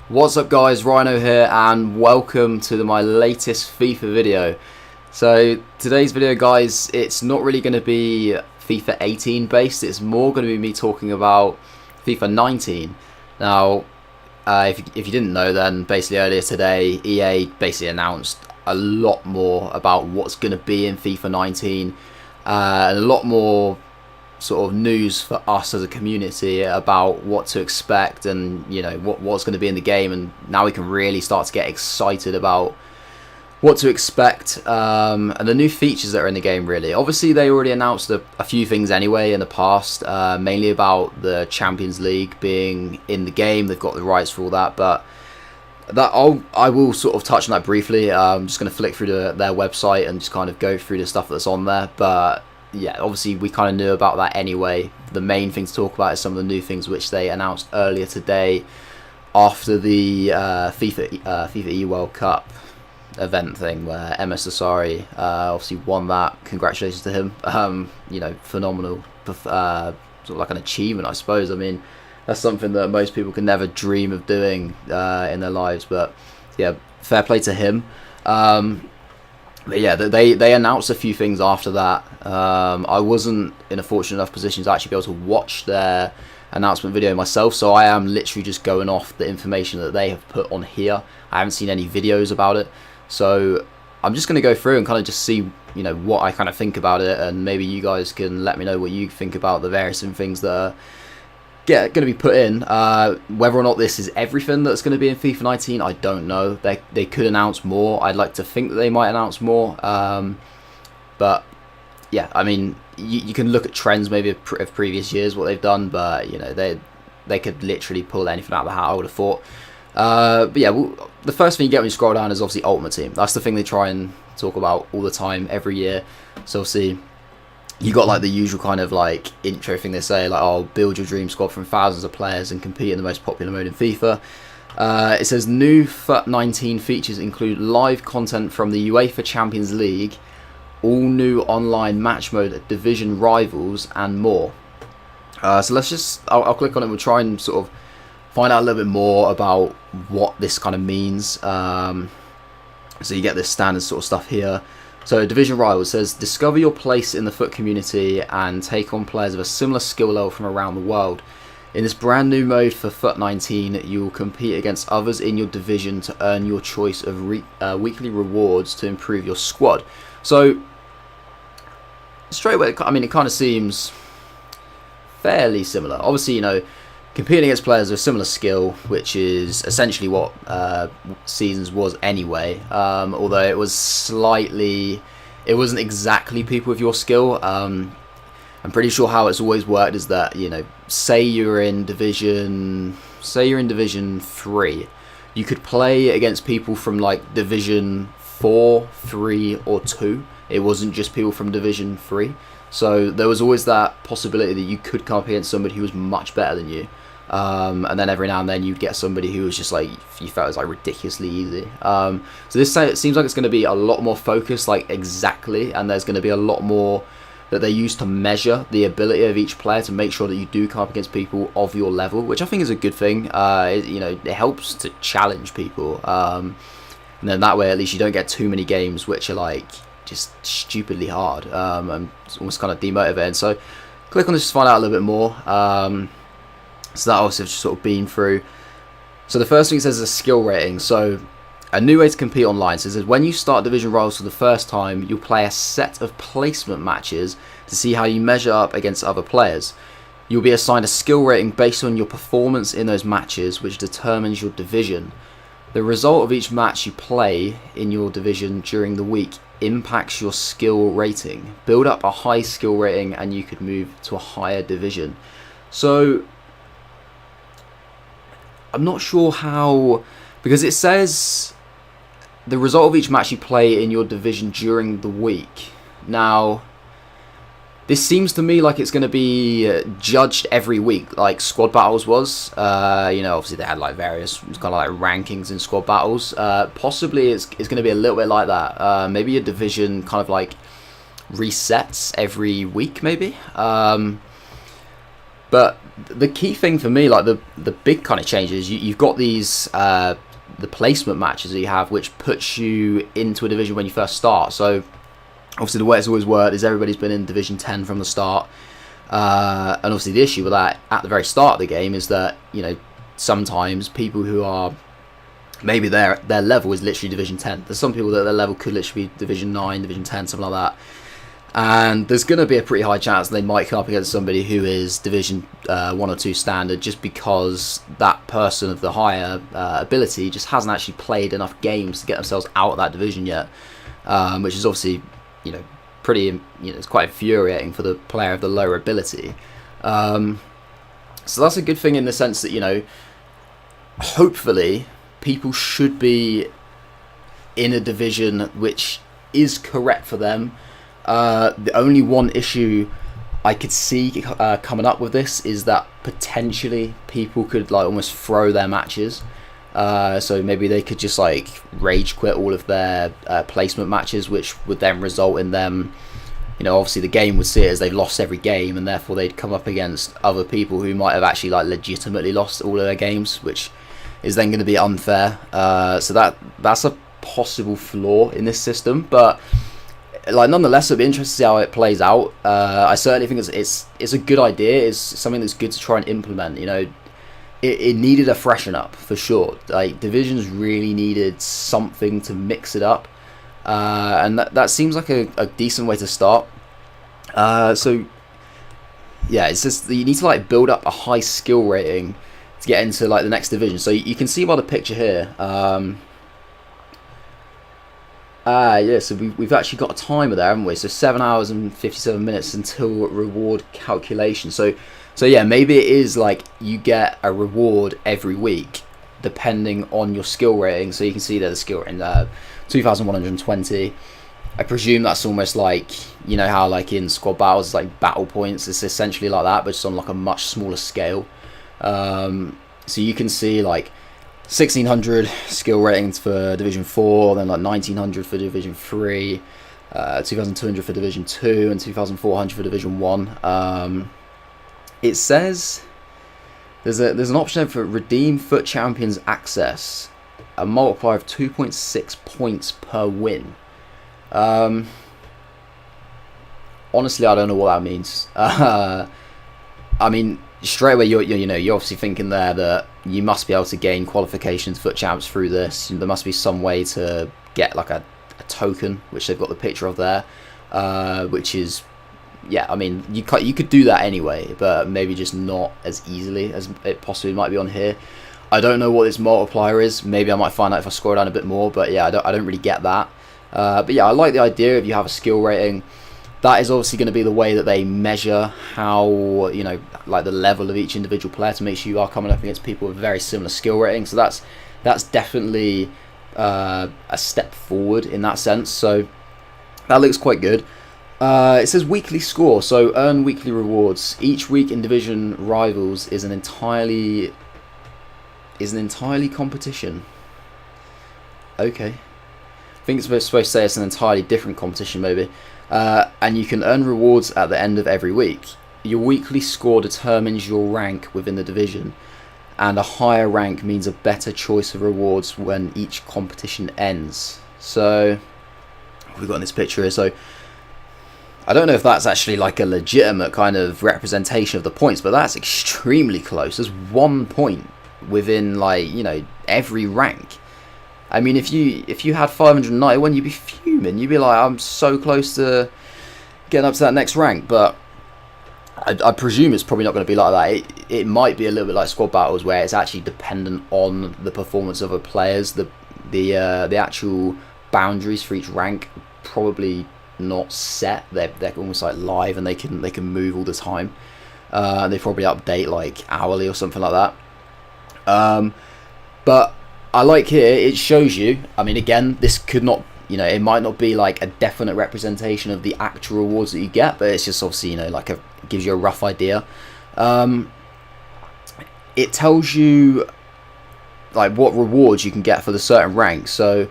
What's up guys, Rhino here and welcome to my latest FIFA video. So today's video guys, it's not really going to be FIFA 18 based, it's more going to be me talking about FIFA 19. Now if you didn't know, then basically earlier today EA basically announced a lot more about what's going to be in FIFA 19 and a lot more sort of news for us as a community about what to expect and what's going to be in the game, and now we can really start to get excited about what to expect and the new features that are in the game. Really, obviously they already announced a few things anyway in the past, mainly about the Champions League being in the game. They've got the rights for all that, but I will sort of touch on that briefly. I'm just going to flick through their website and just kind of go through the stuff that's on there, but yeah, obviously we kind of knew about that anyway. The main thing to talk about is some of the new things which they announced earlier today after the FIFA E World Cup event thing, where MS Asari obviously won that. Congratulations to him. Phenomenal, sort of like an achievement, I suppose. I mean, that's something that most people can never dream of doing in their lives, but yeah, fair play to him. But yeah, they announced a few things after that. I wasn't in a fortunate enough position to actually be able to watch their announcement video myself, so I am literally just going off the information that they have put on here. I haven't seen any videos about it, so I'm just going to go through and kind of just see what I kind of think about it, and maybe you guys can let me know what you think about the various things that are going to be put in. Whether or not this is everything that's going to be in FIFA 19, I don't know. They could announce more. I'd like to think that they might announce more. But yeah, I mean, you can look at trends maybe of previous years, what they've done, but they could literally pull anything out of the hat, I would have thought. But yeah, the first thing you get when you scroll down is obviously Ultimate Team. That's the thing they try and talk about all the time, every year. So obviously you got like the usual kind of like intro thing they say, like, oh, build your dream squad from thousands of players and compete in the most popular mode in FIFA. It says new FIFA 19 features include live content from the UEFA Champions League, all new online match mode, division rivals, and more. So let's just, I'll click on it. We'll try and sort of find out a little bit more about what this kind of means. So you get this standard sort of stuff here. So Division Rivals says, discover your place in the FUT community and take on players of a similar skill level from around the world. In this brand new mode for FUT 19, you will compete against others in your division to earn your choice of weekly rewards to improve your squad. So straight away, I mean, it kind of seems fairly similar. Obviously, competing against players of similar skill, which is essentially what Seasons was anyway, although it wasn't exactly people with your skill. I'm pretty sure how it's always worked is that, say you're in Division 3, you could play against people from like Division 4, 3 or 2. It wasn't just people from Division 3. So there was always that possibility that you could come up against somebody who was much better than you. And then every now and then you'd get somebody who was just like, you felt it was like ridiculously easy. So this seems like it's going to be a lot more focused, like exactly, and there's going to be a lot more that they use to measure the ability of each player to make sure that you do come up against people of your level, which I think is a good thing. It helps to challenge people, and then that way at least you don't get too many games which are like just stupidly hard, and it's almost kind of demotivating. So click on this to find out a little bit more. So that also just sort of been through. So the first thing it says is a skill rating. So a new way to compete online. So it says when you start Division Rivals for the first time, you'll play a set of placement matches to see how you measure up against other players. You'll be assigned a skill rating based on your performance in those matches, which determines your division. The result of each match you play in your division during the week impacts your skill rating. Build up a high skill rating and you could move to a higher division. So I'm not sure how, because it says the result of each match you play in your division during the week. Now, this seems to me like it's going to be judged every week, like Squad Battles was. Obviously they had like various kind of like rankings in Squad Battles. Possibly it's going to be a little bit like that. Maybe a division kind of like resets every week, maybe. But the key thing for me, like the big kind of changes, you've got these the placement matches that you have, which puts you into a division when you first start. So obviously the way it's always worked is everybody's been in Division 10 from the start, and obviously the issue with that at the very start of the game is that, you know, sometimes people who are maybe their level is literally Division 10. There's some people that their level could literally be Division 9, Division 10, something like that. And there's going to be a pretty high chance they might come up against somebody who is Division 1 or 2 standard, just because that person of the higher ability just hasn't actually played enough games to get themselves out of that division yet, which is obviously, you know, pretty, you know, it's quite infuriating for the player of the lower ability. So that's a good thing in the sense that, you know, hopefully people should be in a division which is correct for them. The only one issue I could see coming up with this is that potentially people could like almost throw their matches. So maybe they could just like rage quit all of their placement matches, which would then result in them, you know, obviously the game would see it as they've lost every game, and therefore they'd come up against other people who might have actually like legitimately lost all of their games, which is then going to be unfair. So that's a possible flaw in this system, but like nonetheless, it'll be interesting to see how it plays out. I certainly think it's a good idea. It's something that's good to try and implement. You know, it needed a freshen up for sure. Like divisions really needed something to mix it up, and that seems like a decent way to start. So yeah, it's just you need to like build up a high skill rating to get into like the next division. So you can see by the picture here. Yeah, so we've actually got a timer there, haven't we? So 7 hours and 57 minutes until reward calculation. So yeah, maybe it is like you get a reward every week depending on your skill rating. So you can see there the skill rating 2,120. I presume that's almost like, you know how like in squad battles, it's like battle points. It's essentially like that, but just on like a much smaller scale. So you can see like 1,600 skill ratings for Division 4, then like 1,900 for Division 3, 2,200 for Division 2, and 2,400 for Division 1. It says there's an option for Redeem Foot Champions Access, a multiplier of 2.6 points per win. Honestly, I don't know what that means. I mean, straight away you're obviously thinking there that you must be able to gain qualifications for champs through this. There must be some way to get like a token, which they've got the picture of there, which is, yeah, I mean, you could do that anyway, but maybe just not as easily as it possibly might be on here. I don't know what this multiplier is. Maybe I might find out if I scroll down a bit more, but yeah, I don't really get that. But yeah, I like the idea if you have a skill rating. That is obviously going to be the way that they measure how, you know, like the level of each individual player, to make sure you are coming up against people with very similar skill ratings. So that's definitely a step forward in that sense. So that looks quite good. It says weekly score, so earn weekly rewards. Each week in division rivals is an entirely competition. Okay. I think it's supposed to say it's an entirely different competition maybe. And you can earn rewards at the end of every week. Your weekly score determines your rank within the division, and a higher rank means a better choice of rewards when each competition ends. So we've got in this picture here, so I don't know if that's actually like a legitimate kind of representation of the points, but that's extremely close. There's 1 point within, like, you know, every rank. I mean, if you had 591, you'd be fuming. You'd be like, I'm so close to getting up to that next rank. But I presume it's probably not going to be like that. It might be a little bit like squad battles, where it's actually dependent on the performance of the players. The actual boundaries for each rank probably not set. They're almost like live, and they can move all the time. They probably update like hourly or something like that. But I like here, it shows you, I mean, again, this could not, you know, it might not be like a definite representation of the actual rewards that you get, but it's just obviously, you know, like it gives you a rough idea. It tells you like what rewards you can get for the certain rank. So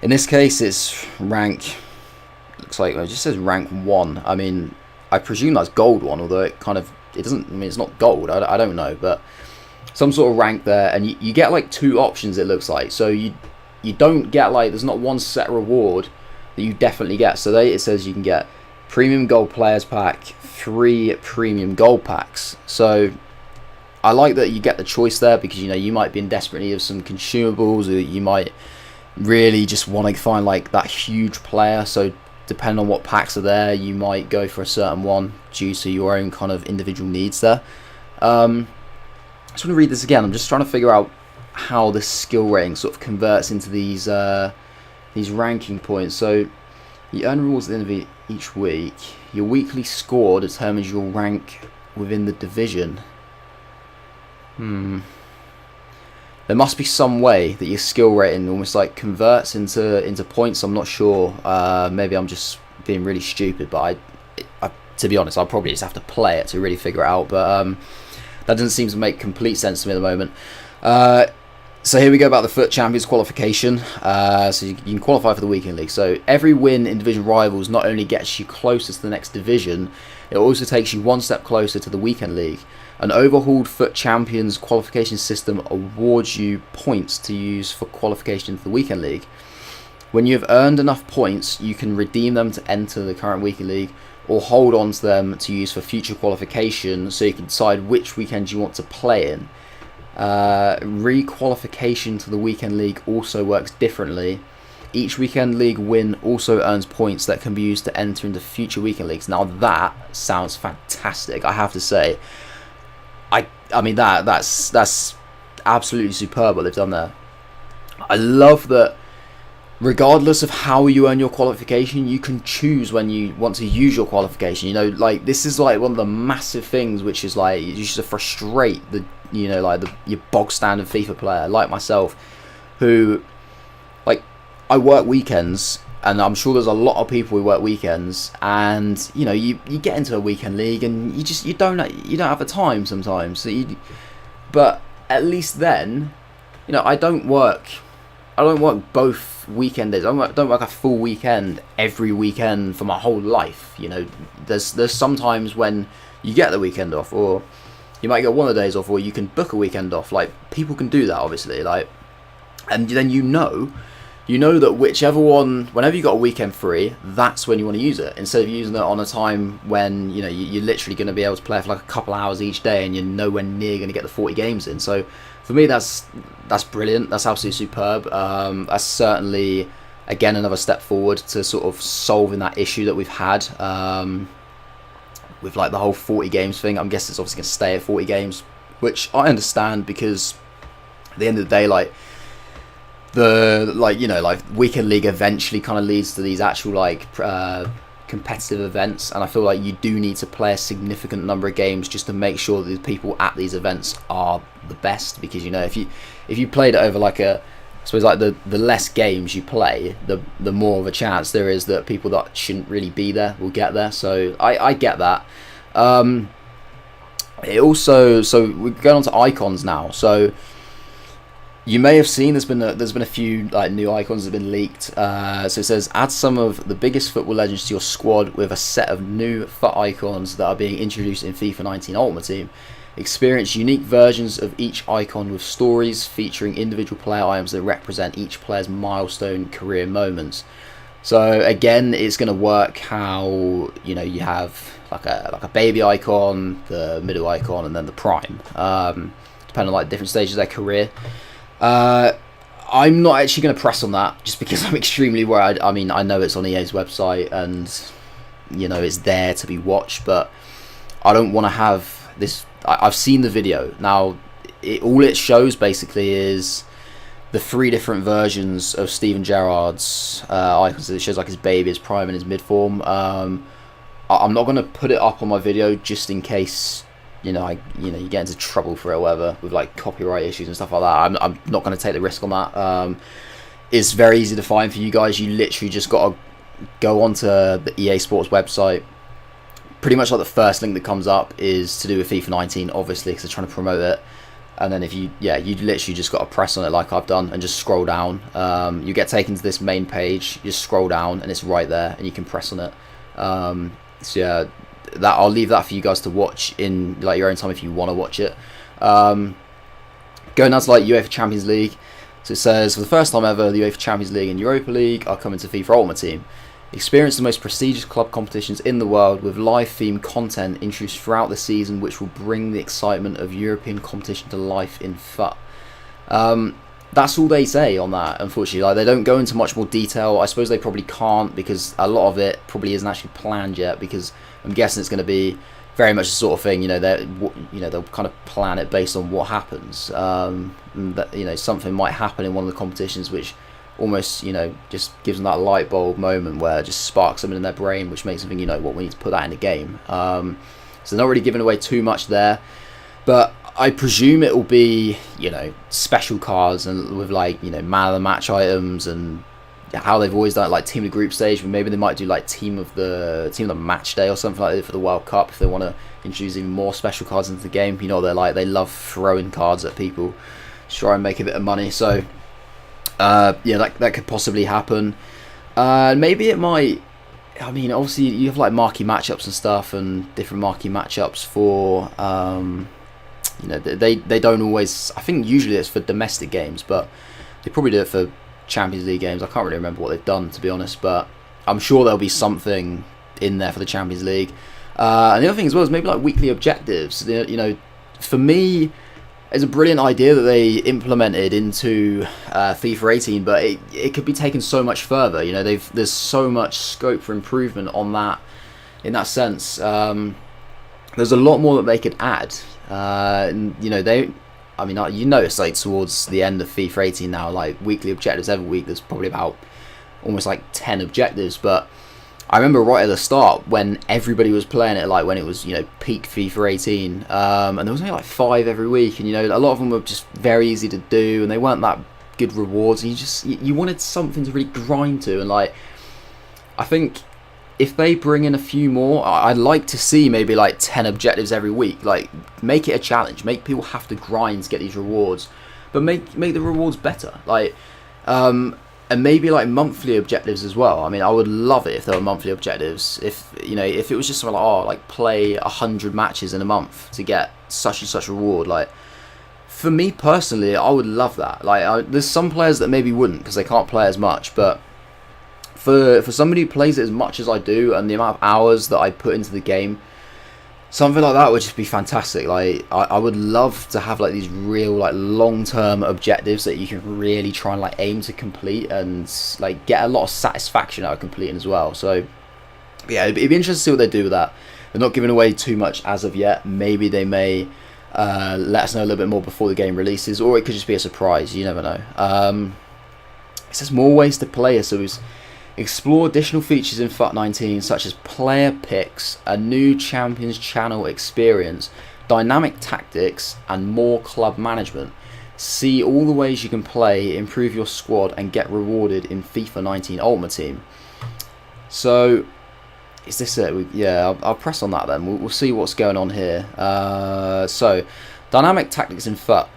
in this case, it's rank, looks like it just says rank 1. I mean, I presume that's gold 1, although it kind of it doesn't. I mean, it's not gold. I don't know, but some sort of rank there, and you get like 2 options. It looks like so you don't get like there's not one set reward that you definitely get. So it says you can get premium gold players pack, 3 premium gold packs. So I like that you get the choice there, because you might be in desperate need of some consumables, or you might really just want to find like that huge player. So depending on what packs are there, you might go for a certain one due to your own kind of individual needs there. I just want to read this again. I'm just trying to figure out how the skill rating sort of converts into these ranking points. So you earn rewards at the end of each week. Your weekly score determines your rank within the division. There must be some way that your skill rating almost like converts into points. I'm not sure. Maybe I'm just being really stupid, but I to be honest, I'll probably just have to play it to really figure it out. But that doesn't seem to make complete sense to me at the moment. So here we go about the FUT Champions qualification. So you can qualify for the Weekend League. So every win in Division Rivals not only gets you closer to the next division, it also takes you one step closer to the Weekend League. An overhauled FUT Champions qualification system awards you points to use for qualification to the Weekend League. When you have earned enough points, you can redeem them to enter the current Weekend League, or hold on to them to use for future qualification, so you can decide which weekend you want to play in. Re-qualification to the Weekend League also works differently. Each Weekend League win also earns points that can be used to enter into future Weekend Leagues. Now that sounds fantastic, I have to say. I mean that's absolutely superb what they've done there. I love that regardless of how you earn your qualification, you can choose when you want to use your qualification. Like this is like one of the massive things which is like used to frustrate the your bog standard FIFA player like myself, who like I work weekends, and I'm sure there's a lot of people who work weekends, and you get into a Weekend League and you don't have the time sometimes. But at least then, I don't work both weekend days. I don't work a full weekend every weekend for my whole life. There's sometimes when you get the weekend off, or you might get one of the days off, or you can book a weekend off. Like, people can do that, obviously. And then you know that whichever one, whenever you got a weekend free, that's when you want to use it, instead of using it on a time when you're literally going to be able to play for like a couple hours each day, and you're nowhere near going to get the 40 games in. So for me, that's brilliant. That's absolutely superb. That's certainly again another step forward to sort of solving that issue that we've had with like the whole 40 games thing. I'm guessing it's obviously going to stay at 40 games, which I understand, because at the end of the day, like Weekend League eventually kind of leads to these actual competitive events, and I feel like you do need to play a significant number of games just to make sure that the people at these events are the best, because if you played it over I suppose the less games you play, the more of a chance there is that people that shouldn't really be there will get there. So I get that. It also, so we're going on to icons now. So you may have seen there's been a few new icons that have been leaked. So it says add some of the biggest football legends to your squad with a set of new FUT icons that are being introduced in FIFA 19 Ultimate Team. Experience unique versions of each icon with stories featuring individual player items that represent each player's milestone career moments. So again, it's going to work how you have like a baby icon, the middle icon, and then the prime, depending on different stages of their career. I'm not actually going to press on that, just because I'm extremely worried. I mean, I know it's on EA's website and it's there to be watched, but I don't want to have this. I've seen the video now. All it shows basically is the 3 different versions of Steven Gerrard's icons. It shows like his baby, his prime, and his mid form. I'm not going to put it up on my video just in case you get into trouble for it, or whatever, with copyright issues and stuff like that. I'm not going to take the risk on that. It's very easy to find for you guys. You literally just got to go onto the EA Sports website. Pretty much the first link that comes up is to do with FIFA 19, obviously, because they're trying to promote it. And then you literally just got to press on it like I've done and just scroll down. You get taken to this main page, you just scroll down and it's right there and you can press on it. So yeah, that I'll leave that for you guys to watch in like your own time if you want to watch it. Going down to like UEFA Champions League. So it says, for the first time ever, the UEFA Champions League and Europa League are coming to FIFA Ultimate Team. Experience the most prestigious club competitions in the world with live themed content introduced throughout the season, which will bring the excitement of European competition to life in FUT. That's all they say on that, unfortunately. Like, they don't go into much more detail. I suppose they probably can't, because a lot of it probably isn't actually planned yet, because I'm guessing it's going to be very much the sort of thing, they'll kind of plan it based on what happens. And that, something might happen in one of the competitions which almost, just gives them that light bulb moment where it just sparks something in their brain, which makes them think, what, we need to put that in the game. So they're not really giving away too much there, but I presume it will be, special cards and with like, man of the match items, and how they've always done it, like team of the group stage. But maybe they might do like team of the match day or something like that for the World Cup, if they want to introduce even more special cards into the game. They're like, they love throwing cards at people to try and make a bit of money. So that could possibly happen. Maybe it might. I mean, obviously you have like marquee matchups and stuff, and different marquee matchups for. They don't always. I think usually it's for domestic games, but they probably do it for Champions League games. I can't really remember what they've done, to be honest, but I'm sure there'll be something in there for the Champions League. And the other thing as well is maybe like weekly objectives. For me, it's a brilliant idea that they implemented into FIFA 18, but it could be taken so much further. There's so much scope for improvement on that. In that sense, there's a lot more that they could add. It's like towards the end of FIFA 18 now, like weekly objectives every week, there's probably about almost like 10 objectives. But I remember right at the start when everybody was playing it, like when it was, peak FIFA 18, and there was only like 5 every week, and a lot of them were just very easy to do, and they weren't that good rewards, and you wanted something to really grind to. And like, I think if they bring in a few more, I'd like to see maybe like 10 objectives every week. Like, make it a challenge, make people have to grind to get these rewards, but make the rewards better. Like, and maybe like monthly objectives as well. I mean, I would love it if there were monthly objectives. If it was just something like, play 100 matches in a month to get such and such reward. Like, for me personally, I would love that. Like, there's some players that maybe wouldn't because they can't play as much, but for somebody who plays it as much as I do, and the amount of hours that I put into the game, something like that would just be fantastic. Like, I would love to have like these real like long-term objectives that you can really try and like aim to complete, and like get a lot of satisfaction out of completing as well. So yeah, it'd be interesting to see what they do with that. They're not giving away too much as of yet. Maybe they may let us know a little bit more before the game releases, or it could just be a surprise. You never know. It says more ways to play as. So explore additional features in FUT 19, such as player picks, a new Champions Channel experience, dynamic tactics, and more club management. See all the ways you can play, improve your squad, and get rewarded in FIFA 19 Ultimate Team. So, is this it? Yeah, I'll press on that then. We'll see what's going on here. So, dynamic tactics in FUT.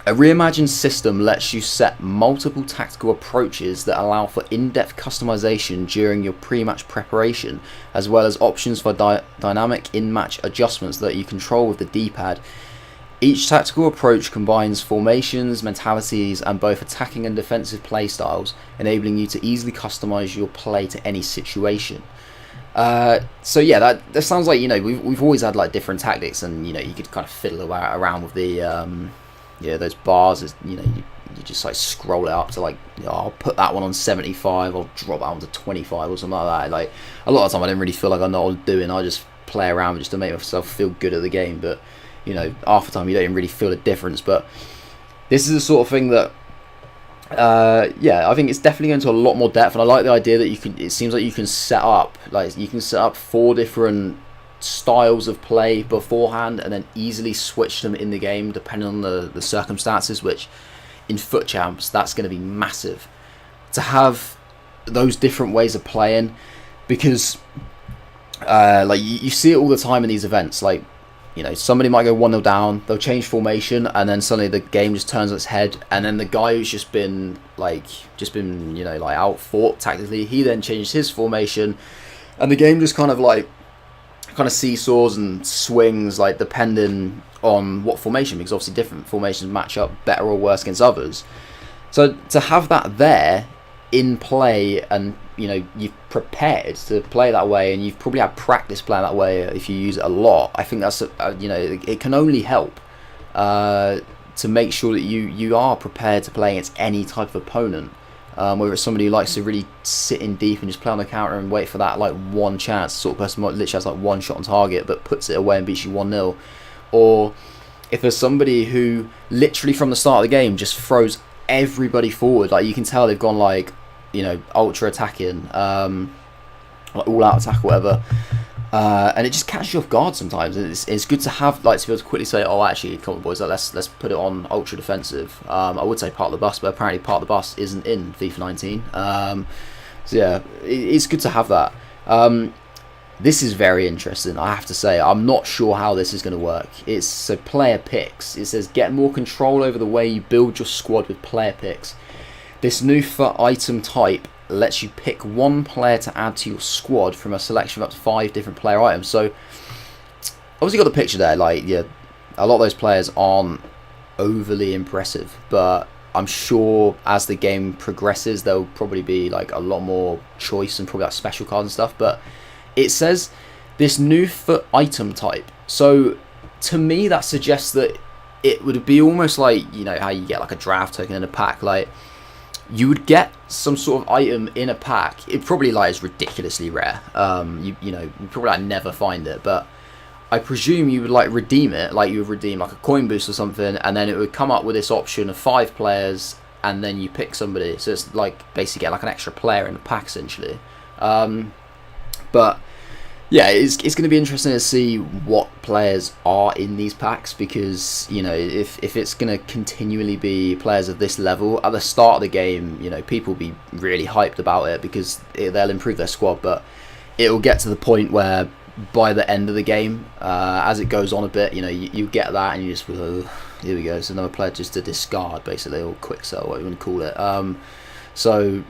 A reimagined system lets you set multiple tactical approaches that allow for in-depth customization during your pre-match preparation, as well as options for dynamic in-match adjustments that you control with the D-pad. Each tactical approach combines formations, mentalities, and both attacking and defensive play styles, enabling you to easily customize your play to any situation. So yeah, that sounds like, we've always had like different tactics, and you could kind of fiddle around with the those bars. Is you just like scroll it up to like, I'll put that one on 75, I'll drop that one to 25 or something like that. Like, a lot of the time I didn't really feel like I know what I was doing. I just play around just to make myself feel good at the game, but half the time you don't even really feel a difference. But this is the sort of thing that I think it's definitely going to a lot more depth, and I like the idea that it seems like you can set up 4 different styles of play beforehand, and then easily switch them in the game depending on the circumstances, which in FUT Champs, that's going to be massive to have those different ways of playing, because like you see it all the time in these events. Like, somebody might go 1-0 down, they'll change formation, and then suddenly the game just turns on its head, and then the guy who's just been out fought tactically, he then changes his formation, and the game just kind of like kind of seesaws and swings, like depending on what formation, because obviously different formations match up better or worse against others. So to have that there in play, and you've prepared to play that way, and you've probably had practice playing that way if you use it a lot, I think that's it can only help to make sure that you are prepared to play against any type of opponent. Whether it's somebody who likes to really sit in deep and just play on the counter and wait for that like one chance, sort of person literally has like one shot on target but puts it away and beats you 1-0, or if there's somebody who literally from the start of the game just throws everybody forward, like you can tell they've gone like ultra attacking, like all out attack or whatever, and it just catches you off guard sometimes. And it's good to have, like, to be able to quickly say, oh, actually, come on, boys, like, let's put it on ultra defensive. I would say part of the bus, but apparently part of the bus isn't in FIFA 19. So yeah, it's good to have that. This is very interesting, I have to say. I'm not sure how this is going to work. It's so player picks. It says get more control over the way you build your squad with player picks. This new FUT item type lets you pick one player to add to your squad from a selection of up to 5 different player items. So obviously you got the picture there, like, yeah, a lot of those players aren't overly impressive, but I'm sure as the game progresses there'll probably be like a lot more choice and probably like special cards and stuff. But it says this new FUT item type, so to me that suggests that it would be almost like, how you get like a draft token in a pack. Like, you would get some sort of item in a pack. It probably like is ridiculously rare. You probably like never find it, but I presume you would like redeem it, like you would redeem like a coin boost or something, and then it would come up with this option of 5 players, and then you pick somebody. So it's like basically get like an extra player in the pack essentially. But yeah, it's going to be interesting to see what players are in these packs, because if it's going to continually be players of this level at the start of the game, people will be really hyped about it because they'll improve their squad. But it will get to the point where by the end of the game, as it goes on a bit, you get that and you just here we go, it's another player just to discard basically, or quick sell, what you want to call it. So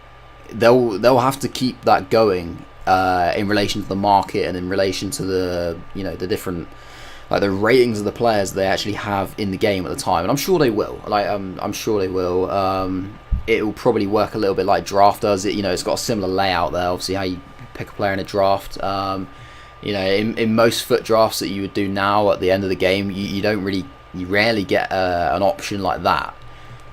they'll have to keep that going in relation to the market and in relation to the the different, like, the ratings of the players they actually have in the game at the time. And I'm sure they will. Like, I'm sure they will. It will probably work a little bit like draft does. It's got a similar layout there. Obviously, how you pick a player in a draft. In most FUT drafts that you would do now at the end of the game, you rarely get an option like that.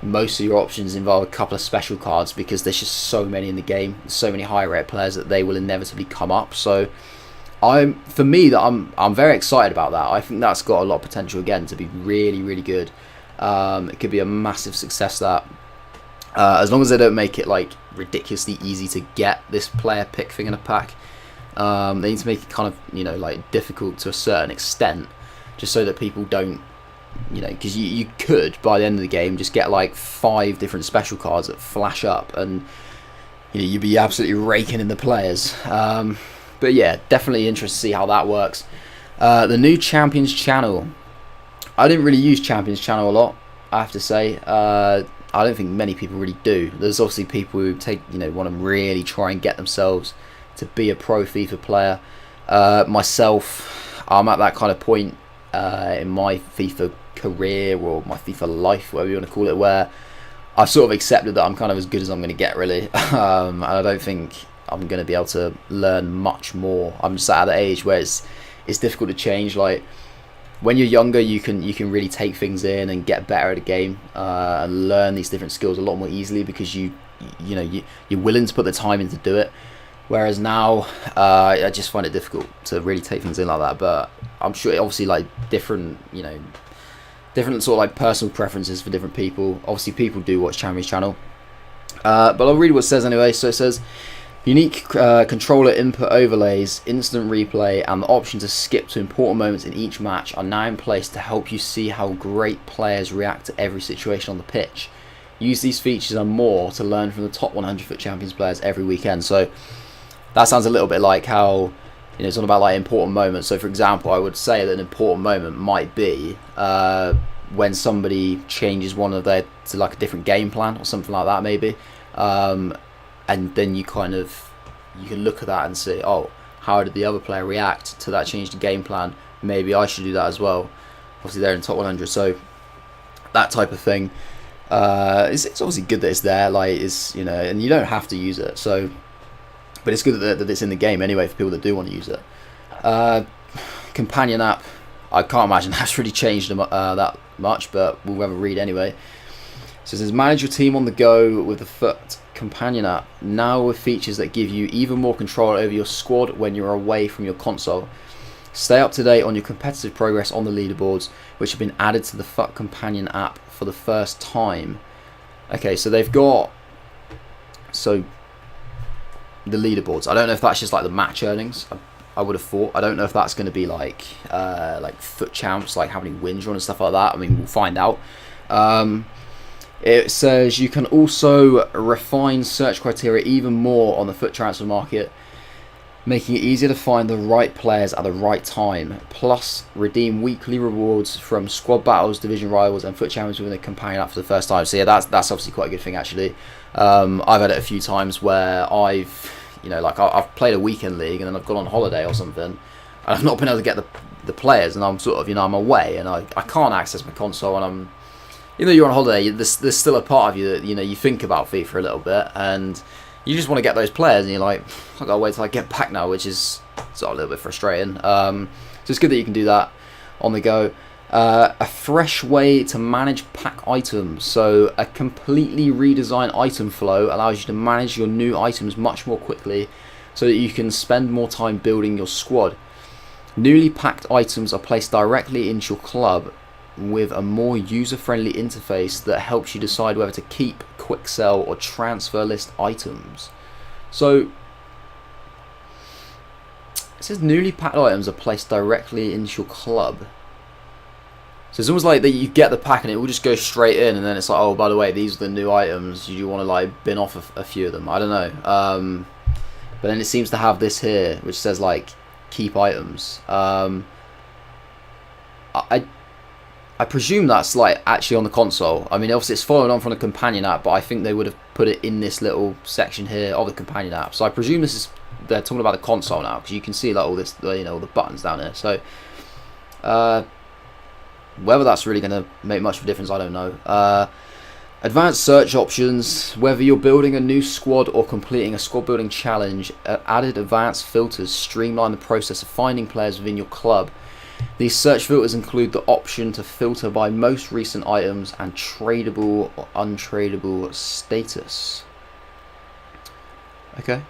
Most of your options involve a couple of special cards because there's just so many in the game, so many high rate players that they will inevitably come up. So I'm very excited about that. I think that's got a lot of potential again to be really, really good. It could be a massive success, that as long as they don't make it like ridiculously easy to get this player pick thing in a pack. They need to make it kind of like difficult to a certain extent, just so that people don't, because you could by the end of the game just get like 5 different special cards that flash up, and you'd be absolutely raking in the players. But yeah, definitely interested to see how that works. The new Champions channel, I didn't really use Champions channel a lot, I have to say. I don't think many people really do. There's obviously people who want to really try and get themselves to be a pro FIFA player. Myself, I'm at that kind of point in my FIFA career, or my FIFA life, whatever you want to call it, where I've sort of accepted that I'm kind of as good as I'm going to get, really. And I don't think I'm going to be able to learn much more. I'm just at that age where it's difficult to change. Like, when you're younger, you can really take things in and get better at a game, and learn these different skills a lot more easily because you're willing to put the time in to do it. Whereas now, I just find it difficult to really take things in like that. But I'm sure, obviously, like different sort of like personal preferences for different people. Obviously, people do watch Champions channel, but I'll read what it says anyway. So it says, unique controller input overlays, instant replay, and the option to skip to important moments in each match are now in place to help you see how great players react to every situation on the pitch. Use these features and more to learn from the top 100 FUT Champions players every weekend. So that sounds a little bit like how it's all about like important moments. So for example, I would say that an important moment might be when somebody changes one of their to like a different game plan or something like that, maybe, and then you can look at that and say, oh, how did the other player react to that change in game plan? Maybe I should do that as well. Obviously they're in top 100, so that type of thing. It's obviously good that it's there, like, it's, you know, and you don't have to use it, so, but it's good that it's in the game anyway for people that do want to use it. Companion app, I can't imagine that's really changed that much, but we'll have a read anyway. So it says, manage your team on the go with the FUT companion app, now with features that give you even more control over your squad when you're away from your console. Stay up to date on your competitive progress on the leaderboards, which have been added to the FUT companion app for the first time. Okay, so they've got the leaderboards. I don't know if that's just like the match earnings. I would have thought. I don't know if that's going to be like FUT champs, like how many wins you're on and stuff like that. I mean, we'll find out. It says you can also refine search criteria even more on the FUT transfer market, making it easier to find the right players at the right time. Plus, redeem weekly rewards from squad battles, division rivals, and FUT champions within the companion app for the first time. So yeah, that's obviously quite a good thing actually. I've had it a few times where I've played a weekend league and then I've gone on holiday or something, and I've not been able to get the players, and I'm sort of, you know, I'm away and I can't access my console, and I'm, you know, you're on holiday, there's still a part of you that, you know, you think about FIFA a little bit, and you just want to get those players, and you're like, I've got to wait till I get back now, which is sort of a little bit frustrating. So it's good that you can do that on the go. A fresh way to manage pack items. So a completely redesigned item flow allows you to manage your new items much more quickly, so that you can spend more time building your squad. Newly packed items are placed directly into your club with a more user-friendly interface that helps you decide whether to keep, quick sell, or transfer list items. So it says newly packed items are placed directly into your club. So it's almost like that you get the pack and it will just go straight in, and then it's like, oh, by the way, these are the new items. You want to like bin off a few of them. I don't know. But then it seems to have this here, which says like keep items. I presume that's like actually on the console. I mean, obviously it's following on from the companion app, but I think they would have put it in this little section here of the companion app. So I presume this is, they're talking about the console now, because you can see like all this, you know, all the buttons down here. So whether that's really going to make much of a difference, I don't know. Advanced search options. Whether you're building a new squad or completing a squad building challenge, added advanced filters streamline the process of finding players within your club. These search filters include the option to filter by most recent items and tradable or untradable status. Okay.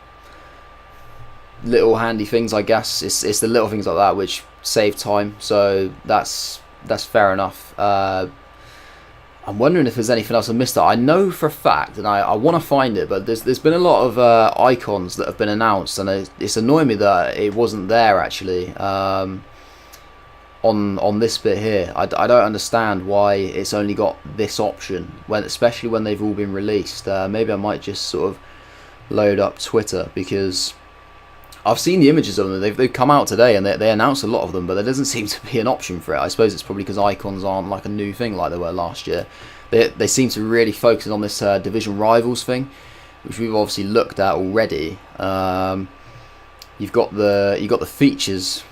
Little handy things, I guess. It's the little things like that which save time, so that's fair enough. I'm wondering if there's anything else I missed out. I know for a fact, and I want to find it, but there's been a lot of icons that have been announced, and it's annoying me that it wasn't there actually. On this bit here, I don't understand why it's only got this option, especially when they've all been released. Maybe I might just sort of load up Twitter, because I've seen the images of them. They've come out today, and they announced a lot of them, but there doesn't seem to be an option for it. I suppose it's probably because icons aren't like a new thing like they were last year. They seem to really focus on this division rivals thing, which we've obviously looked at already. You've got the features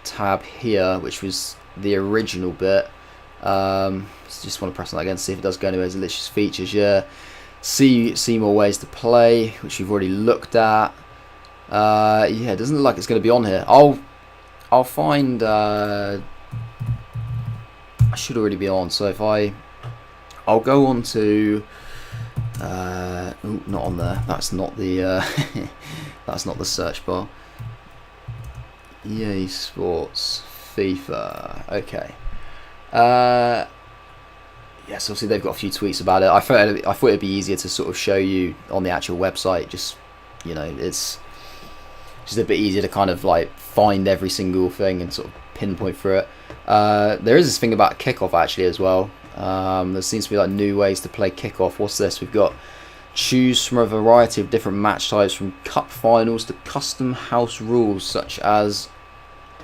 tab here, which was the original bit. So just want to press on that again to see if it does go anywhere. It's literally just features. Yeah, see more ways to play, which we've already looked at. Yeah, it doesn't look like it's going to be on here. I'll find. I should already be on. So if I'll go on to. Ooh, not on there. That's not the. That's not the search bar. EA Sports FIFA. Okay. Yes, obviously they've got a few tweets about it. I thought it'd be easier to sort of show you on the actual website. Just, you know, it's just a bit easier to kind of like find every single thing and sort of pinpoint through it. There is this thing about kickoff actually as well. There seems to be like new ways to play kickoff. What's this? We've got choose from a variety of different match types, from cup finals to custom house rules such as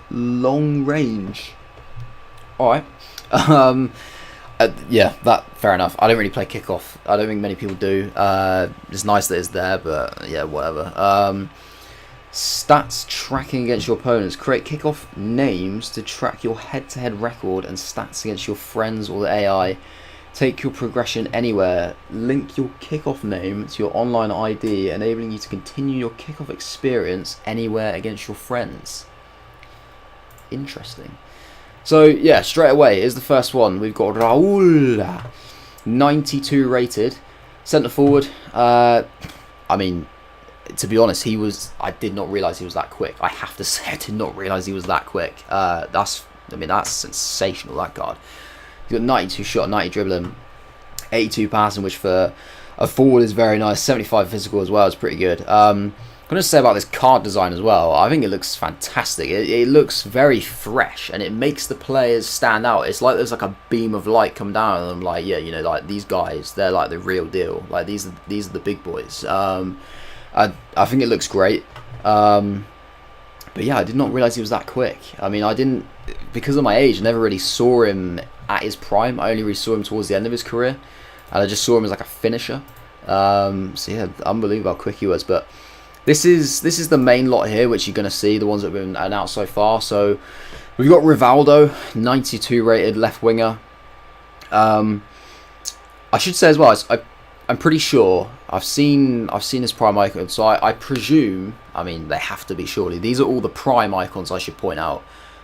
long range. Alright. Yeah, that fair enough. I don't really play kickoff. I don't think many people do. It's nice that it's there, but yeah, whatever. Stats tracking against your opponents. Create kickoff names to track your head-to-head record and stats against your friends or the AI. Take your progression anywhere. Link your kickoff name to your online ID, enabling you to continue your kickoff experience anywhere against your friends. Interesting. So yeah, straight away is the first one. We've got Raul, 92 rated, centre forward. I mean, to be honest, I did not realise he was that quick. I have to say, I did not realise he was that quick. That's sensational, that card. He's got 92 shot, 90 dribbling, 82 passing, which for a forward is very nice. 75 physical as well is pretty good. I'm going to say about this card design as well. I think it looks fantastic. It looks very fresh, and it makes the players stand out. It's like there's like a beam of light come down on them. Like, yeah, you know, like these guys, they're like the real deal. Like these are the big boys. I think it looks great. But yeah, I did not realise he was that quick. I mean, because of my age, I never really saw him at his prime. I only really saw him towards the end of his career, and I just saw him as like a finisher. So yeah, unbelievable how quick he was. But this is the main lot here, which you're going to see, the ones that have been announced so far. So we've got Rivaldo, 92 rated left winger. I should say as well, I'm pretty sure I've seen his prime icon, so I presume, I mean, they have to be surely. These are all the prime icons, I should point out.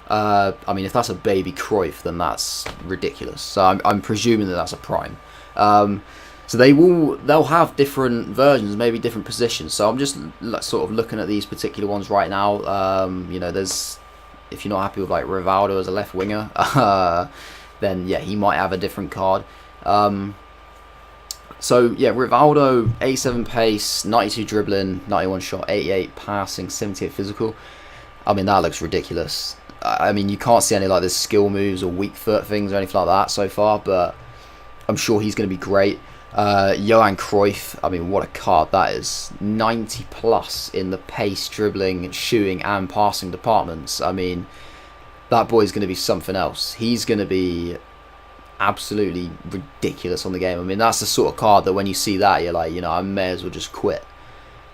I mean, if that's a baby Cruyff, then that's ridiculous. So I'm presuming that that's a prime. So they'll have different versions, maybe different positions. So I'm just sort of looking at these particular ones right now. You know, if you're not happy with like Rivaldo as a left winger, then yeah, he might have a different card. So yeah, Rivaldo, 87 pace, 92 dribbling, 91 shot, 88 passing, 78 physical. I mean, that looks ridiculous. I mean, you can't see any like this skill moves or weak foot things or anything like that so far, but I'm sure he's going to be great. Johan Cruyff, I mean, what a card that is. 90 plus in the pace, dribbling, shooting and passing departments. I mean, that boy's going to be something else. He's going to be absolutely ridiculous on the game. I mean, that's the sort of card that when you see that, you're like, you know, I may as well just quit.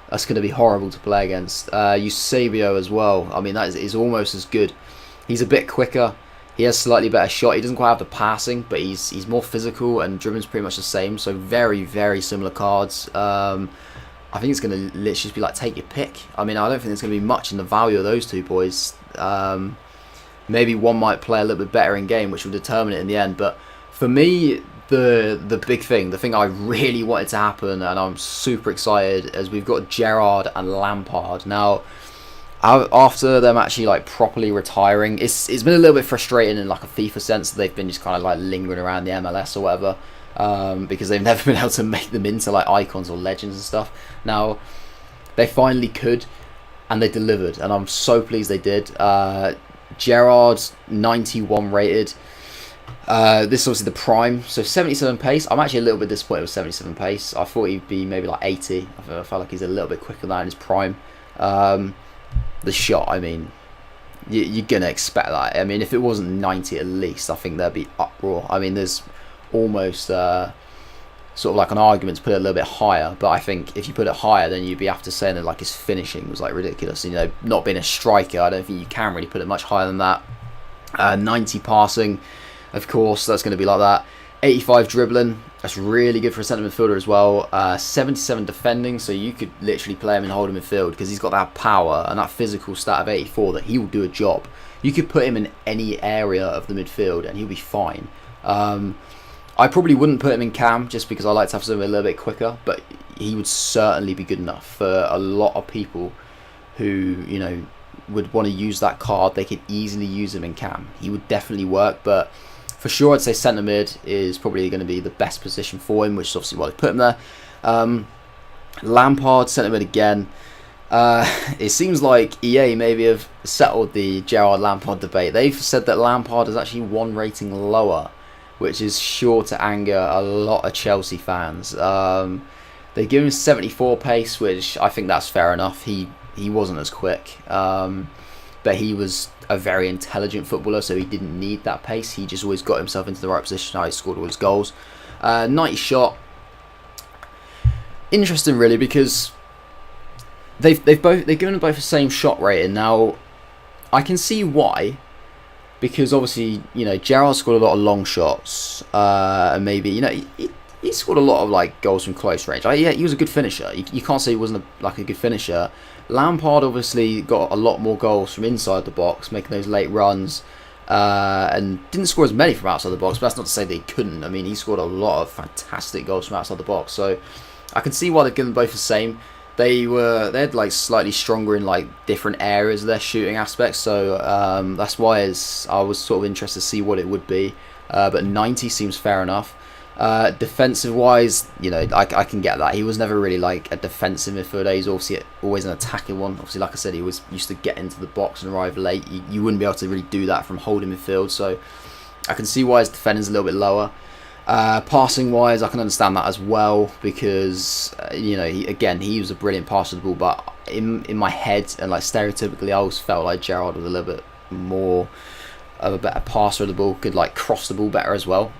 That's going to be horrible to play against. Eusebio as well. I mean, that is almost as good. He's a bit quicker. He has slightly better shot. He doesn't quite have the passing, but he's more physical, and dribbling's pretty much the same. So very, very similar cards. I think it's going to literally just be like, take your pick. I mean, I don't think there's going to be much in the value of those two boys. Maybe one might play a little bit better in game, which will determine it in the end. But for me, the big thing, the thing I really wanted to happen, and I'm super excited, is we've got Gerrard and Lampard. Now, after them actually like properly retiring, it's been a little bit frustrating in like a FIFA sense that they've been just kind of like lingering around the MLS or whatever, because they've never been able to make them into like icons or legends and stuff. Now they finally could, and they delivered, and I'm so pleased they did. Gerrard, 91 rated. This is obviously the prime, so 77 pace. I'm actually a little bit disappointed with 77 pace. I thought he'd be maybe like 80. I felt like he's a little bit quicker than that in his prime. The shot, I mean, you're going to expect that. I mean, if it wasn't 90 at least, I think there'd be uproar. I mean, there's almost sort of like an argument to put it a little bit higher, but I think if you put it higher, then you'd be have to say that like his finishing was like ridiculous. You know, not being a striker, I don't think you can really put it much higher than that. 90 passing, of course, that's going to be like that. 85 dribbling, that's really good for a centre midfielder as well. 77 defending, so you could literally play him in holding midfield because he's got that power and that physical stat of 84 that he will do a job. You could put him in any area of the midfield and he'll be fine. I probably wouldn't put him in cam just because I like to have something a little bit quicker, but he would certainly be good enough for a lot of people who, you know, would want to use that card. They could easily use him in cam. He would definitely work, but for sure I'd say centre mid is probably going to be the best position for him, which is obviously why they put him there. Lampard, centre mid again. It seems like EA maybe have settled the Gerrard Lampard debate. They've said that Lampard is actually one rating lower, which is sure to anger a lot of Chelsea fans. They give him 74 pace, which I think that's fair enough. He wasn't as quick, but he was a very intelligent footballer, so he didn't need that pace. He just always got himself into the right position. How he scored all his goals. 90 shot. Interesting, really, because they've given them both the same shot rating. Now, I can see why, because obviously, you know, Gerrard scored a lot of long shots, and maybe, you know, he scored a lot of like goals from close range. Like, yeah, he was a good finisher. You can't say he wasn't a good finisher. Lampard obviously got a lot more goals from inside the box, making those late runs, and didn't score as many from outside the box. But that's not to say that he couldn't. I mean, he scored a lot of fantastic goals from outside the box. So I can see why they've given both the same. They had like slightly stronger in like different areas of their shooting aspects. So that's why I was sort of interested to see what it would be. But 90 seems fair enough. Defensive wise, you know, I can get that. He was never really like a defensive midfielder. He's obviously always an attacking one. Obviously, like I said, he was used to get into the box and arrive late. You wouldn't be able to really do that from holding midfield. So I can see why his defending's a little bit lower. Passing wise, I can understand that as well, because you know, he was a brilliant passer of the ball. But in my head, and like stereotypically, I always felt like Gerrard was a little bit more of a better passer of the ball, could like cross the ball better as well.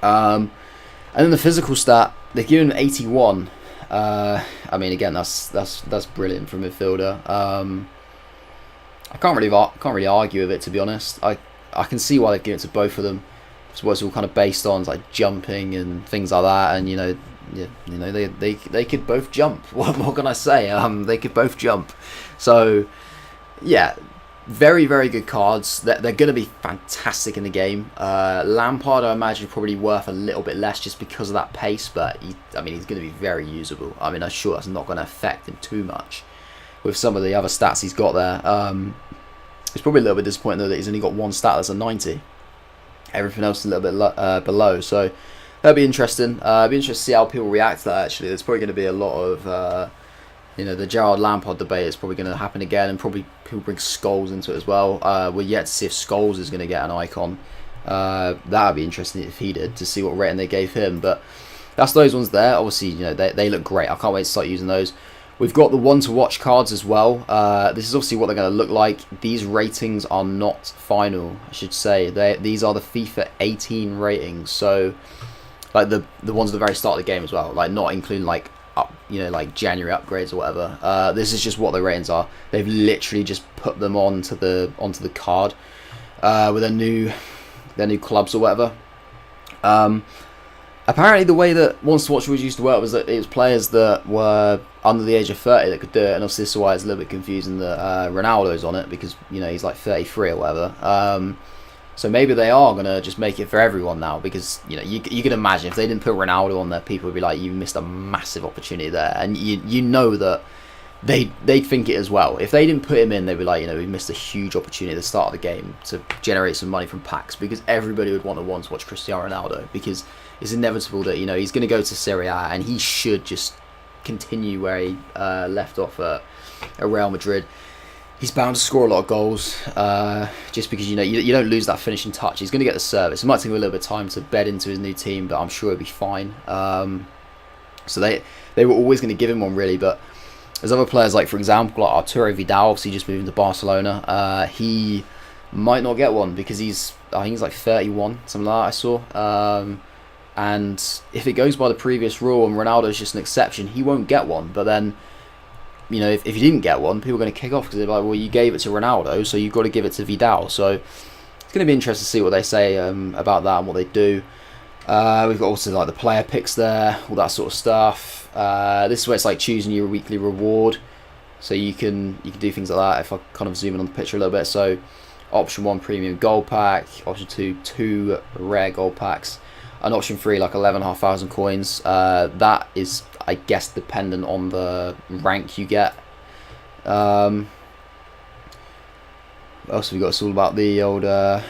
And then the physical stat, they've given him 81. I mean, again, that's brilliant for a midfielder. I can't really argue with it, to be honest. I can see why they've given it to both of them. It's what it's all kind of based on, like jumping and things like that. And you know, they could both jump. What more can I say? They could both jump. So yeah. Very, very good cards. They're going to be fantastic in the game. Lampard, I imagine, probably worth a little bit less just because of that pace, but he's going to be very usable. I mean, I'm sure that's not going to affect him too much with some of the other stats he's got there. It's probably a little bit disappointing though that he's only got one stat that's a 90. Everything else is a little bit below. So that'll be interesting. It'll be interesting to see how people react to that. Actually, there's probably going to be a lot of you know, the Gerrard Lampard debate is probably going to happen again, and probably people bring Scholes into it as well. We're yet to see if Scholes is going to get an icon. That would be interesting if he did, to see what rating they gave him. But that's those ones there. Obviously, you know, they look great. I can't wait to start using those. We've got the one to watch cards as well. This is obviously what they're going to look like. These ratings are not final, I should say. These are the FIFA 18 ratings. So, like the ones at the very start of the game as well. Like not including like you know, like January upgrades or whatever. This is just what the ratings are. They've literally just put them onto the card with their new clubs or whatever. Apparently, the way that Once to Watch was used to work was that it was players that were under the age of 30 that could do it, and obviously this is why it's a little bit confusing that Ronaldo's on it, because you know he's like 33 or whatever. So maybe they are going to just make it for everyone now, because you know you can imagine if they didn't put Ronaldo on there, people would be like, you missed a massive opportunity there, and you know that they'd think it as well. If they didn't put him in, they'd be like, you know, we missed a huge opportunity at the start of the game to generate some money from packs, because everybody would want to watch Cristiano Ronaldo, because it's inevitable that, you know, he's going to go to Serie A and he should just continue where he left off at Real Madrid. He's bound to score a lot of goals, just because, you know, you don't lose that finishing touch. He's going to get the service. It might take him a little bit of time to bed into his new team, but I'm sure he'll be fine. So they were always going to give him one, really. But there's other players, like, for example, like Arturo Vidal, obviously just moving to Barcelona. He might not get one because I think he's like 31, something like that I saw. And if it goes by the previous rule and Ronaldo's just an exception, he won't get one. But then, you know, if he didn't get one, people are going to kick off because they're like, well, you gave it to Ronaldo, so you've got to give it to Vidal. So it's going to be interesting to see what they say about that and what they do. We've got also like the player picks there, all that sort of stuff. This is where it's like choosing your weekly reward. So you can do things like that. If I kind of zoom in on the picture a little bit. So option 1, premium gold pack. Option 2, 2 rare gold packs. And option 3, like 11,500 coins. That is, I guess, dependent on the rank you get. What else have we got? It's all about the old the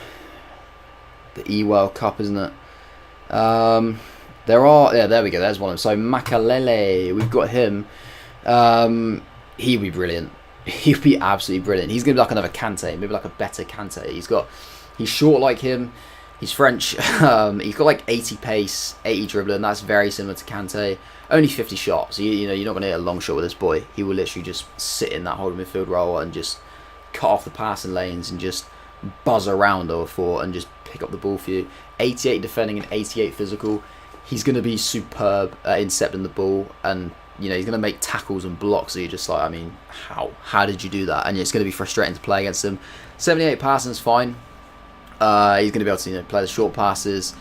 E-World Cup, isn't it? There we go. There's one of them. So Makalele, we've got him. He'd be brilliant. He'd be absolutely brilliant. He's gonna be like another Kante, maybe like a better Kante. He's short like him. He's French. He's got like 80 pace, 80 dribbling. That's very similar to Kante. Only 50 shots. So you know, you're not going to hit a long shot with this boy. He will literally just sit in that holding midfield role and just cut off the passing lanes and just buzz around over four and just pick up the ball for you. 88 defending and 88 physical. He's going to be superb at intercepting the ball and you know, he's going to make tackles and blocks. So you're just like, I mean, how did you do that? And it's going to be frustrating to play against him. 78 passing is fine. He's going to be able to, you know, play the short passes.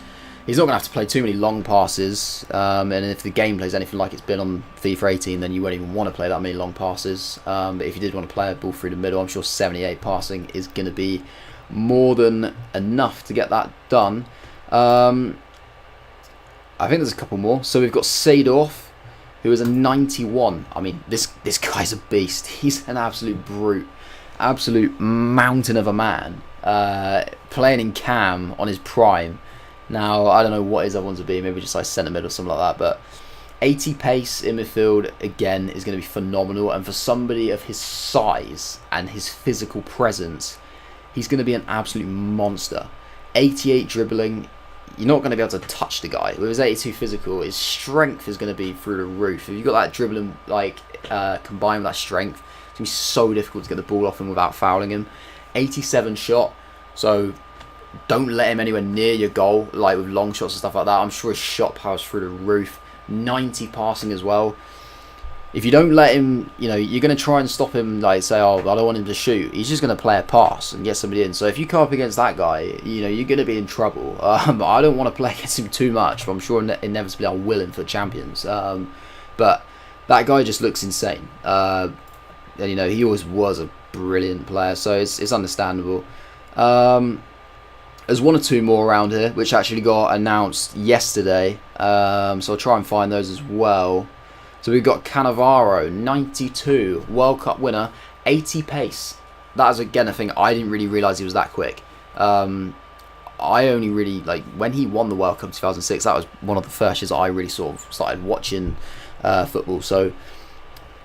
He's not going to have to play too many long passes. And if the gameplay is anything like it's been on FIFA 18, then you won't even want to play that many long passes. But if you did want to play a ball through the middle, I'm sure 78 passing is going to be more than enough to get that done. I think there's a couple more. So we've got Seedorf, who is a 91. I mean, this guy's a beast. He's an absolute brute. Absolute mountain of a man. Playing in cam on his prime. Now, I don't know what his other ones would be. Maybe just like centre mid or something like that. But 80 pace in midfield, again, is going to be phenomenal. And for somebody of his size and his physical presence, he's going to be an absolute monster. 88 dribbling. You're not going to be able to touch the guy. With his 82 physical, his strength is going to be through the roof. If you've got that dribbling, like, combined with that strength, it's going to be so difficult to get the ball off him without fouling him. 87 shot, so don't let him anywhere near your goal, like with long shots and stuff like that. I'm sure his shot power's through the roof. 90 passing as well. If you don't let him, you know, you're going to try and stop him, like say, oh, I don't want him to shoot. He's just going to play a pass and get somebody in. So if you come up against that guy, you know, you're going to be in trouble. I don't want to play against him too much, but I'm sure inevitably I will him for champions. But that guy just looks insane. And, you know, he always was a brilliant player, so it's understandable. There's one or two more around here, which actually got announced yesterday. So I'll try and find those as well. So we've got Cannavaro, 92, World Cup winner, 80 pace. That is, again, a thing I didn't really realise he was that quick. I only really, like, when he won the World Cup 2006, that was one of the first years I really sort of started watching football. So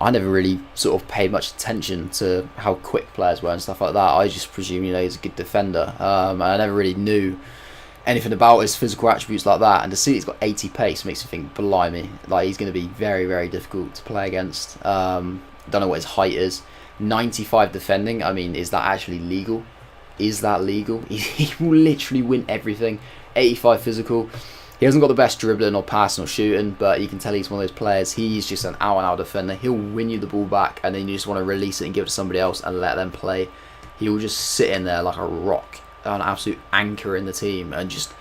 I never really sort of paid much attention to how quick players were and stuff like that. I just presume, you know, he's a good defender. I never really knew anything about his physical attributes like that, and to see he's got 80 pace makes me think, blimey, like he's going to be very, very difficult to play against. Don't know what his height is. 95 defending, I mean, is that actually legal? Is that legal? He will literally win everything. 85 physical. He hasn't got the best dribbling or passing or shooting, but you can tell he's one of those players. He's just an out-and-out defender. He'll win you the ball back, and then you just want to release it and give it to somebody else and let them play. He will just sit in there like a rock, an absolute anchor in the team, and just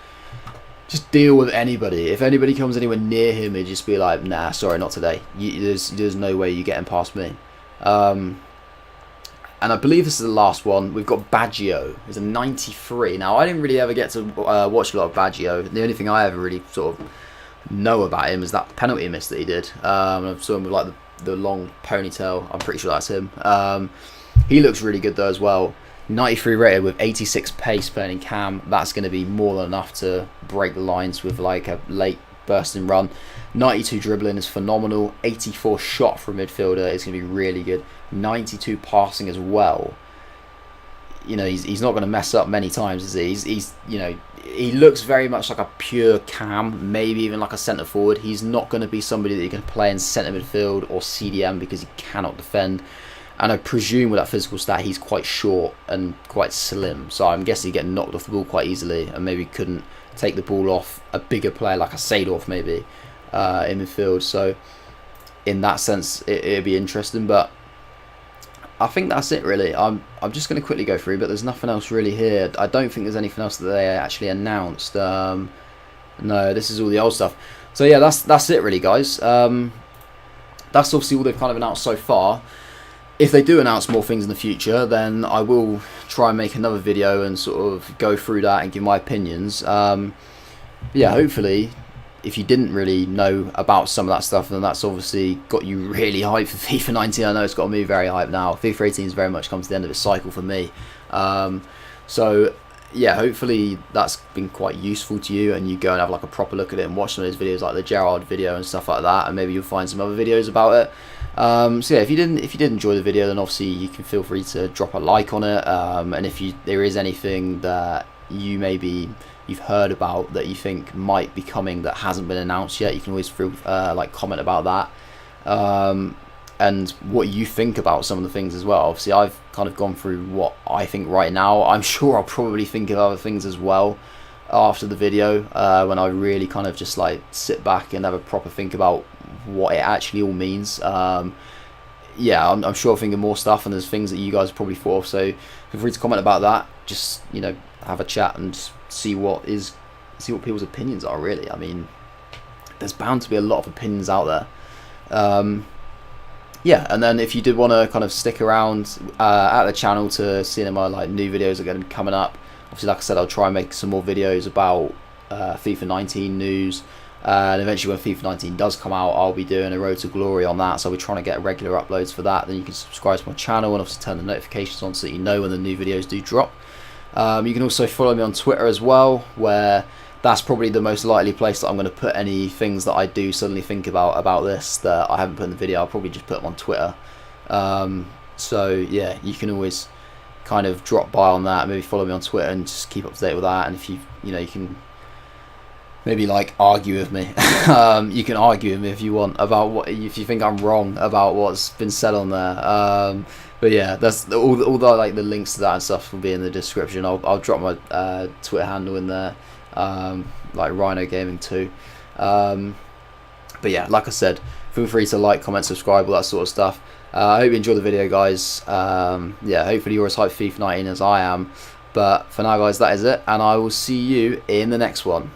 deal with anybody. If anybody comes anywhere near him, he'd just be like, nah, sorry, not today. There's no way you're getting past me. And I believe this is the last one. We've got Baggio, who's a 93. Now, I didn't really ever get to watch a lot of Baggio. The only thing I ever really sort of know about him is that penalty miss that he did. I saw him with like the long ponytail. I'm pretty sure that's him. He looks really good though as well. 93 rated with 86 pace playing in cam. That's going to be more than enough to break the lines with like a late bursting run. 92 dribbling is phenomenal. 84 shot from midfielder is going to be really good. 92 passing as well. You know, he's not going to mess up many times, is he? He's you know, he looks very much like a pure cam, maybe even like a centre forward. He's not going to be somebody that you're going to play in centre midfield or CDM because he cannot defend. And I presume with that physical stat, he's quite short and quite slim. So I'm guessing he'd get knocked off the ball quite easily and maybe couldn't take the ball off a bigger player like a Seedorf maybe in midfield. So in that sense, it'd be interesting. But I think that's it really. I'm just going to quickly go through, but there's nothing else really here. I don't think there's anything else that they actually announced. No, this is all the old stuff. So yeah, that's it really, guys. That's obviously all they've kind of announced so far. If they do announce more things in the future, then I will try and make another video and sort of go through that and give my opinions. Yeah, hopefully, if you didn't really know about some of that stuff, then that's obviously got you really hyped for FIFA 19. I know it's got me very hyped now. FIFA 18 has very much come to the end of its cycle for me. So yeah, hopefully that's been quite useful to you, and you go and have like a proper look at it and watch some of those videos like the Gerrard video and stuff like that, and maybe you'll find some other videos about it. So yeah, if you did enjoy the video, then obviously you can feel free to drop a like on it, and if there is anything that you've heard about that you think might be coming that hasn't been announced yet, you can always like comment about that, and what you think about some of the things as well. Obviously I've kind of gone through what I think right now. I'm sure I'll probably think of other things as well after the video, when I really kind of just like sit back and have a proper think about what it actually all means. Yeah, I'm sure I'm thinking more stuff, and there's things that you guys probably thought of, so feel free to comment about that. Just, you know, have a chat and see what people's opinions are, really. I mean, there's bound to be a lot of opinions out there. Yeah, and then if you did want to kind of stick around at the channel to see my like new videos that are going to be coming up, obviously, like I said, I'll try and make some more videos about FIFA 19 news, and eventually when FIFA 19 does come out, I'll be doing a Road to Glory on that, so I'll be trying to get regular uploads for that. Then you can subscribe to my channel and obviously turn the notifications on so that you know when the new videos do drop. You can also follow me on Twitter as well, where that's probably the most likely place that I'm going to put any things that I do suddenly think about this that I haven't put in the video. I'll probably just put them on Twitter. So yeah, you can always kind of drop by on that, maybe follow me on Twitter and just keep up to date with that. And if you know, you can maybe like argue with me. You can argue with me if you want about if you think I'm wrong about what's been said on there. But yeah, that's all the like the links to that and stuff will be in the description. I'll drop my Twitter handle in there, like Rhino Gaming 2. But yeah, like I said, feel free to like, comment, subscribe, all that sort of stuff. I hope you enjoyed the video, guys. Yeah, hopefully you're as hyped for FIFA 19 as I am. But for now, guys, that is it, and I will see you in the next one.